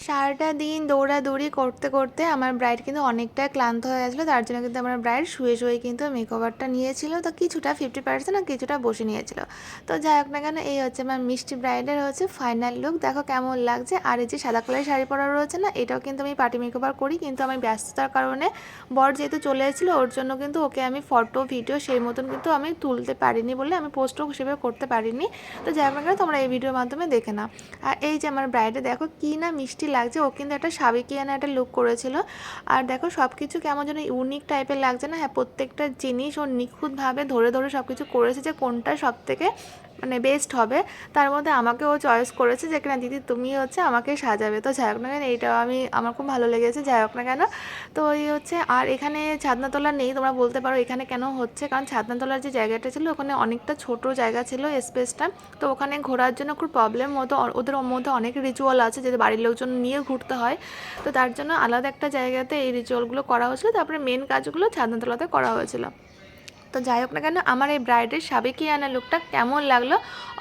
সারাটা দিন দৌড়াদৌড়ি করতে করতে আমার ব্রাইড কিন্তু অনেকটাই ক্লান্ত হয়ে গেছিলো। তার জন্য কিন্তু আমার ব্রাইড শুয়ে শুয়ে কিন্তু মেকওভারটা নিয়েছিল, তো কিছুটা 50% আর কিছুটা বসে নিয়েছিল। তো যাই হোক না কেন, এই হচ্ছে আমার মিষ্টি ব্রাইডের হচ্ছে ফাইনাল লুক। দেখো কেমন লাগছে। আর এই যে সাদা কালারের শাড়ি পরা রয়েছে না, এটাও কিন্তু আমি পার্টি মেকওভার করি, কিন্তু আমি ব্যস্ততার কারণে বর যেহেতু চলে এসেছিলো ওর জন্য কিন্তু ওকে আমি ফটো ভিডিও সেই মতন কিন্তু আমি তুলতে পারিনি বলে আমি পোস্টও সেভাবে করতে পারিনি। তো যাই হোক না কেন, তোমরা এই ভিডিওর মাধ্যমে দেখে নাও। আর এই যে আমার ব্রাইডে দেখো কি না মিষ্টি লাগছে। ও কিন্তু একটা সাবেকিয়ানা একটা লুক করেছিল। আর দেখো সব কিছু কেমন যেন ইউনিক টাইপের লাগছে না। হ্যাঁ, প্রত্যেকটা জিনিস ও নিখুঁতভাবে ধরে ধরে সব কিছু করেছে যে কোনটা সব থেকে মানে বেস্ট হবে। তার মধ্যে আমাকে ও চয়েস করেছে যে কিনা দিদি তুমি হচ্ছে আমাকে সাজাবে। তো যাই হোক না কেন, এইটাও আমার খুব ভালো লেগেছে। যাই হোক না কেন, তো এই হচ্ছে আর এখানে ছাদনাতলা নেই। তোমরা বলতে পারো এখানে কেন হচ্ছে, কারণ ছাদনাতলার যে জায়গাটা ছিল ওখানে অনেকটা ছোট জায়গা ছিল স্পেসটা। তো ওখানে ঘোরার জন্য খুব প্রবলেম হতো। ওদের মধ্যে অনেক রিচুয়াল আছে যে বাড়ির লোকজন নিয়ে ঘুরতে হয়। তো তার জন্য আলাদা একটা জায়গাতে এই রিচুয়ালগুলো করা হয়েছিল। তারপরে মেন কাজগুলো ছাদনাতলাতে করা হয়েছিল। তো যাই হোক না কেন, আমার এই ব্রাইডের সাবেকিয়ানা লুকটা কেমন লাগলো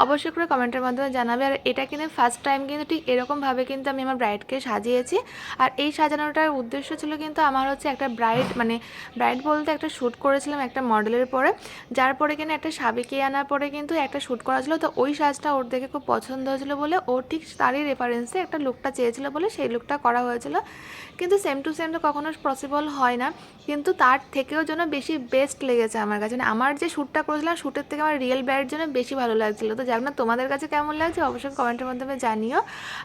অবশ্যই করে কমেন্টের মাধ্যমে জানাবে। আর এটা কিন্তু ফার্স্ট টাইম কিন্তু ঠিক এরকমভাবে কিন্তু আমি আমার ব্রাইডকে সাজিয়েছি। আর এই সাজানোটার উদ্দেশ্য ছিল কিন্তু আমার হচ্ছে একটা ব্রাইড বলতে একটা শ্যুট করেছিলাম একটা মডেলের পরে, যার পরে কিন্তু একটা সাবেকিয়ানার পরে কিন্তু একটা শ্যুট করা ছিল। তো ওই সাজটা ওর দেখে খুব পছন্দ হয়েছিল বলে ও ঠিক তারই রেফারেন্সে একটা লুকটা চেয়েছিল বলে সেই লুকটা করা হয়েছিল। কিন্তু সেম টু সেম তো কখনো পসিবল হয় না, কিন্তু তার থেকেও যেন বেশি বেস্ট লেগেছে আমার কাছে। মানে আমার যে শ্যুটটা করেছিলাম শ্যুটের থেকে আমার রিয়েল ব্রাইড জন্য বেশি ভালো লাগছিলো। তো যাক না, তোমাদের কাছে কেমন লাগছে অবশ্যই কমেন্টের মাধ্যমে জানিও।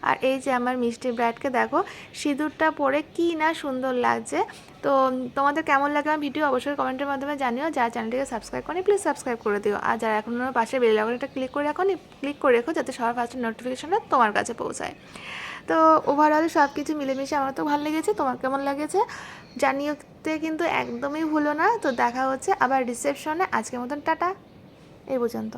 আর এই যে আমার মিষ্টি ব্রাইডকে দেখো সিঁদুরটা পরে কি না সুন্দর লাগছে। তো তোমাদের কেমন লাগে আমার ভিডিও অবশ্যই কমেন্টের মাধ্যমে জানিও। যারা চ্যানেলটিকে সাবস্ক্রাইব করেনি প্লিজ সাবস্ক্রাইব করে দিও। আর যারা এখন পাশে বেল আইকনটা ক্লিক করে রেখো যাতে সবার ফার্স্ট নোটিফিকেশনটা তোমার কাছে পৌঁছায়। তো ওভারঅল সব কিছু মিলেমিশে আমার তো ভালো লেগেছে। তোমার কেমন লেগেছে জানিওতে কিন্তু একদমই ভুলো না। তো দেখা হচ্ছে আবার রিসেপশনে। আজকের মতন টাটা, এই পর্যন্ত।